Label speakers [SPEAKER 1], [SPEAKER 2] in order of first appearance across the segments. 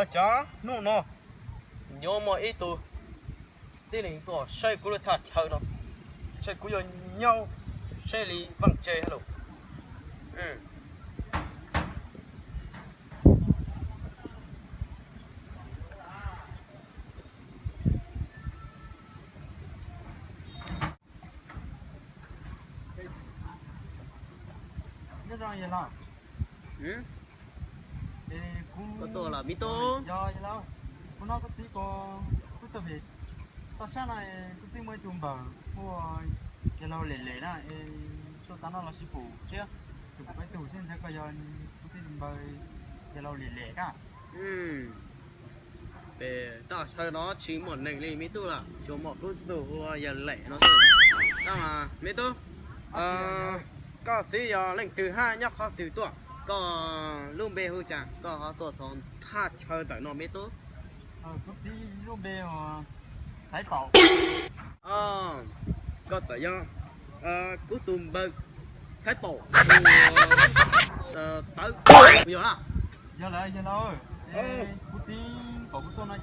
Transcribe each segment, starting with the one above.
[SPEAKER 1] mà chả nó nhớ mà ít tu thế này có xây cũng được thả chơi nó xây cũng giờ nhau xây lý bằng chơi hello
[SPEAKER 2] nhất rồi vậy nào
[SPEAKER 1] có to là bí tô
[SPEAKER 2] rồi vậy nào cô nói có chỉ có có tập về tao sáng này có chỉ mới chùm bờ của cái lâu lẻ lẻ đó số tao nó là sư phụ chứ sư phụ cái tủ trên sẽ có giờ có chỉ chùm bờ cái lâu lẻ lẻ đó
[SPEAKER 1] để ta chơi nó chỉ một nền lên mấy tu là cho một cái đồ giờ lẻ nó thôi đó mà mấy tu có gì giờ lên từ hai nhóc họ từ tuổi có luôn bê hư chẳng có họ tuổi son tha chơi tại nó mấy tu
[SPEAKER 2] có chỉ lúc bê mà sải bảo
[SPEAKER 1] có tại do cú tùm bơ sải bộ tới bây giờ nào
[SPEAKER 2] giờ lại giờ đâu có chỉ có một tuần này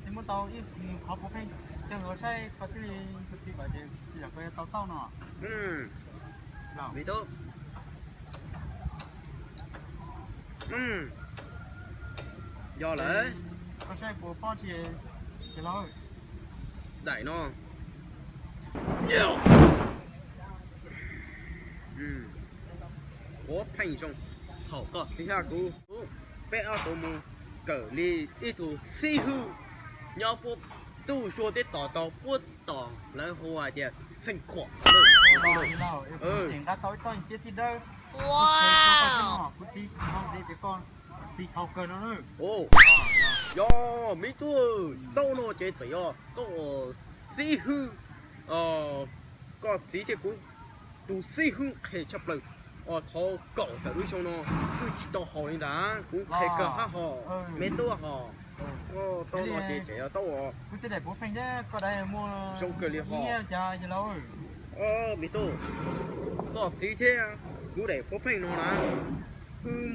[SPEAKER 2] chỉ muốn tàu ít khó bốc hành chẳng có sai có cái có chỉ bảo chỉ là cái tàu nó
[SPEAKER 1] vì tốt do lẽ
[SPEAKER 2] có sai của bao chị cái đó
[SPEAKER 1] đẩy nó có thành trong hậu có xí ha cú bé ở tổ mù cỡ li ít thủ xí hư nhau phụ tu số để tỏ bút tỏ lấy hoa để sinh khỏe
[SPEAKER 2] tiền đã tối tối chia xin đâu wow có gì không gì cái con xí khâu cơ nó nữa
[SPEAKER 1] yo mấy tu đâu nó chế phải yo có xí hư có gì thì cũng tu xí hư khe chấp lời thâu cậu tại đối trong nó cứ chỉ tao hỏi đi đã cũng khe cơ ha họ mấy tu họ tao nó chế chế tao
[SPEAKER 2] cứ chỉ để bố phanh đấy có đây mua
[SPEAKER 1] trong cửa li họ
[SPEAKER 2] chờ giờ lâu
[SPEAKER 1] mấy tu có gì thế cứ để bố phanh nó là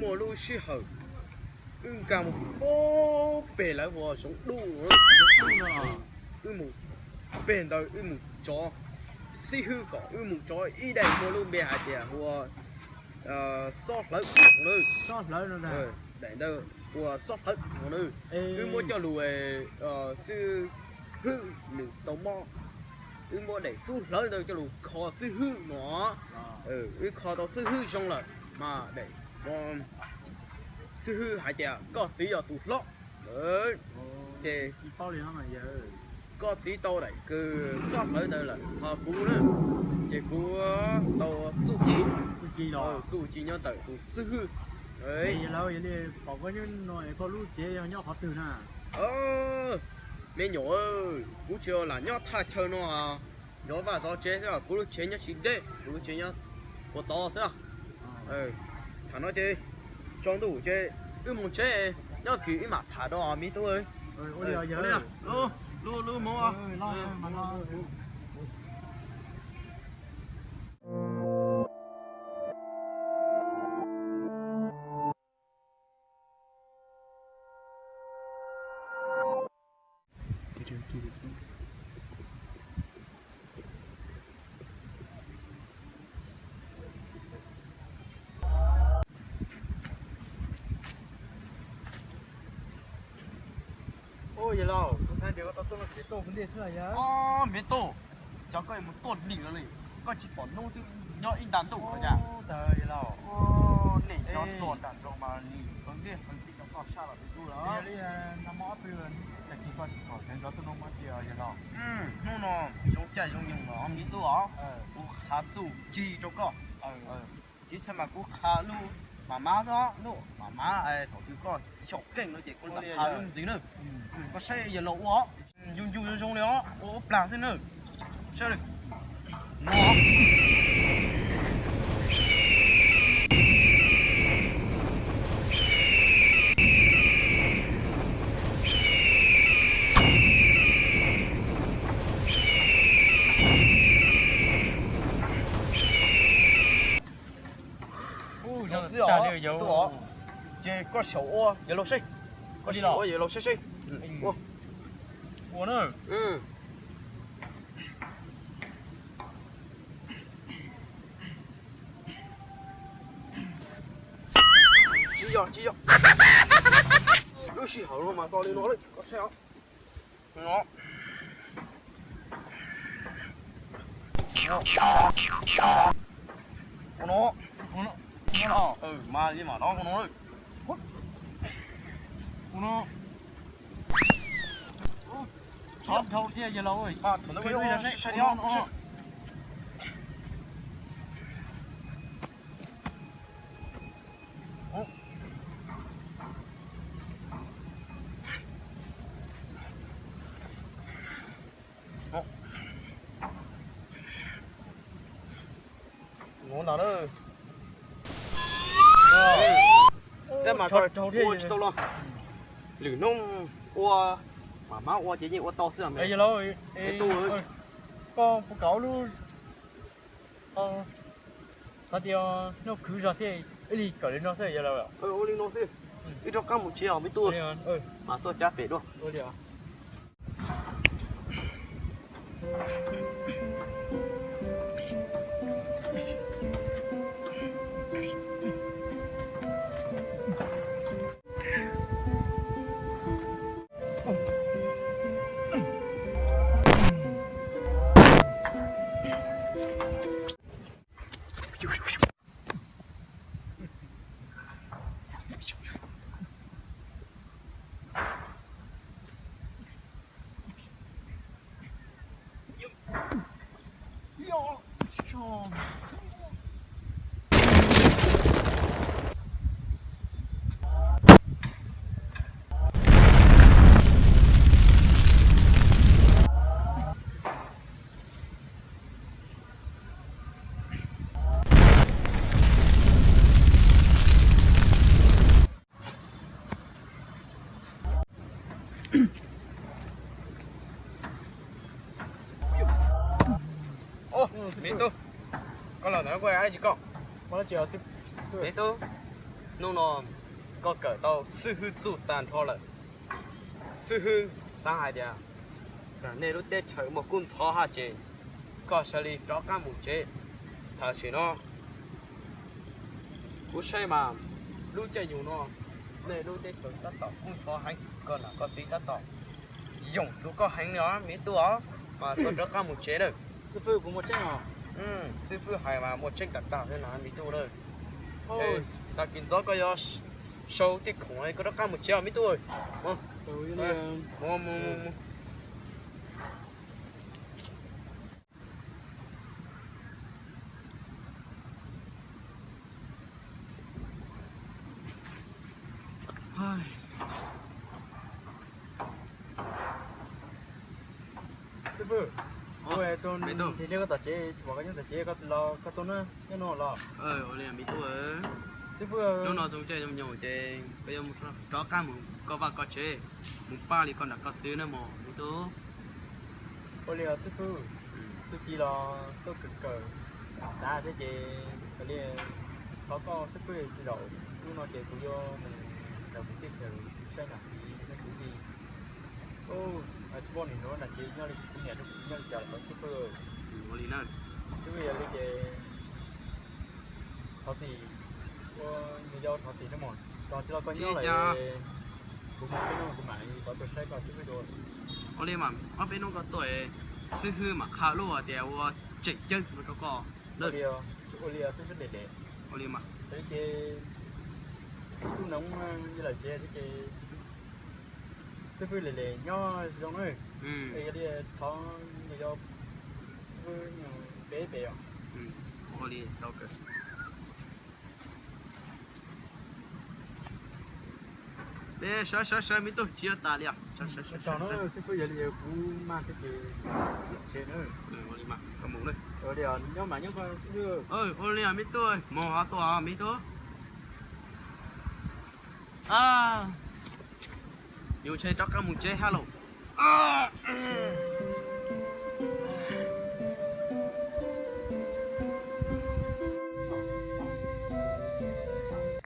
[SPEAKER 1] mùa lu xí hở cả một bố bể lại vào sống đủ một bể đời một chó xí hư có một chó y đầy mua luôn bể hạt tiền của sót lấy nữa để đâu của sót hết của nữa mua cho lùi sư hư lùi tàu mò mua để su lấy đâu cho lùi kho sư hư nó kho tàu sư hư xong rồi mà để sư hư hại tiền có gì ở tụt lọ đấy thì
[SPEAKER 2] bao liền mà giờ
[SPEAKER 1] có gì tao đấy cứ sót ở đây là họ cú nữa chỉ cú tao tụ chi nhau tới tụ sư hư đấy
[SPEAKER 2] lâu vậy đi có những nồi có lú chế nhau họ từ nè
[SPEAKER 1] mấy nhỏ ơi cú chưa là nhau thay chơi nó à nhỏ và tao chế thế là cú chế nhau chỉ đấy cú chế nhau có to sao thằng nó chơi trong đủ chơi một chơi nhớ kỹ mà thả đó mi tôi ơi lu mua
[SPEAKER 2] vậy đâu, tôi điều tao nó cái tổ vấn đề thế này nhá.
[SPEAKER 1] mấy tổ, cháu coi một tổ đỉnh rồi, con chỉ bỏ nô chứ nhỏ in đàn tổ thôi nhá.
[SPEAKER 2] Trời vậy đâu.
[SPEAKER 1] Nỉ nó tổ đàn tổ mà nỉ vấn đề phân tích nó còn sao là cái du đó.
[SPEAKER 2] Đây là nó mót bây giờ, để chỉ còn có cái đó tôi nó mót gì vậy đâu.
[SPEAKER 1] Nó chúng chạy dùng dùng nó mấy tổ á, cũng khá chủ chi cho con. Chỉ xem mà cũng khá luôn. Mà má đó, mà má ai thổ thứ con chọc kinh nó chỉ con tập phá luôn gì nữa, có xe giờ lỗ ó, dùng đó, ó làm thế nữa, chơi được, nó. Giờ có sổ giờ lột xích
[SPEAKER 2] có đi lò.
[SPEAKER 1] có gì lò xí xí ô
[SPEAKER 2] Ủa nữa.
[SPEAKER 1] ừ chỉ do lúc xí hậu nó mà to lên nó đấy có sao nó nó
[SPEAKER 2] Nó.
[SPEAKER 1] mà gì mà nó con nó đấy
[SPEAKER 2] Nó. Chọn thâu thế giờ lâu rồi.
[SPEAKER 1] à thằng nó bây giờ sẽ theo ngon nào đó đây mà coi ua chỉ tao lo lử nông ua mà má ua chỉ như ua to xưa
[SPEAKER 2] Ê
[SPEAKER 1] mày
[SPEAKER 2] giờ lâu rồi.
[SPEAKER 1] Ê, tu ơi.
[SPEAKER 2] Con phụ cáo luôn. Sao thì nó cứ ra thế. Ê đi cởi lên nó sẽ giờ lâu rồi.
[SPEAKER 1] ôi linh nông xí ít cho cam một chiều mới tua
[SPEAKER 2] Ơi.
[SPEAKER 1] mà tôi chả phải đâu
[SPEAKER 2] Ôi đi à.
[SPEAKER 1] ô mẹ tôi con là nó quay ai chỉ con
[SPEAKER 2] Có là chiều xếp.
[SPEAKER 1] mẹ tôi nông nó có cỡ tao sư hư trụ tàn thôi là sư hư sang hai dia rồi nên lúc tết chơi một con chó hả chị có xử lý cho cả một chế thà chuyện nó cú chơi mà lúc chơi dùng nó nên lúc tết chơi tắt tỏ con chó hành còn là có tí tắt tỏ dùng chú có hành nữa mẹ tôi đó mà tôi cho cả một chế được
[SPEAKER 2] Sư phụ cũng một tranh à?
[SPEAKER 1] sư phụ hay mà một chiếc đặc tạo thế nào mi tu rồi
[SPEAKER 2] Ôi.
[SPEAKER 1] ta kinh gió có do sâu cái khủng ấy có đó cả một chiếc mi tu rồi
[SPEAKER 2] Ừ,
[SPEAKER 1] mua
[SPEAKER 2] sư phụ. Ôi, tôi thì nếu có tài chế, mà cái những tài chế có lo, có tôi nữa, cái nó lo.
[SPEAKER 1] ôi này mi tu rồi
[SPEAKER 2] Sư phụ.
[SPEAKER 1] lúc nào chúng chơi nhom nhom chơi bây giờ một đó cả một có vào có chơi một ba thì còn đã có chơi nữa mà mi tu
[SPEAKER 2] Ôi liền sư phụ. Sư phụ lo, tôi cực cờ. Đã thế chị, cái liền có sư phụ chỉ đầu, lúc nó chơi cũng vô mình đầu tiếp theo chơi là cái gì. Ô, chú bọn mình nói là chơi nhau đi, cũng nhà cũng nhau chờ là sư phụ.
[SPEAKER 1] có lý nào
[SPEAKER 2] Sư phụ là cái họ thì người giao họ thì nó mòn còn cho con nhau lại cũng một cái nó cũng mãi có tôi sai có sư phụ rồi
[SPEAKER 1] có lý mà ở bên nó có tuổi sư hư mà khá lâu à thì chạy chân nó có
[SPEAKER 2] Olia sư phụ để
[SPEAKER 1] có lý mà
[SPEAKER 2] cái cũng nóng như là chơi cái sư phụ để nho giống ấy cái đi thọ người giao sư phụ bé bé à
[SPEAKER 1] có lý đâu cơ bé sợ mi tu chia ta đi à sợ
[SPEAKER 2] cho nó sư phụ giờ cũng mang cái chơi nữa
[SPEAKER 1] có lý mà có muốn đấy
[SPEAKER 2] ở đây nhóm mà nhóm con chưa
[SPEAKER 1] ơi ô lý à mi tu ơi mò to à mi tu à yêu chơi cho cả một chơi hello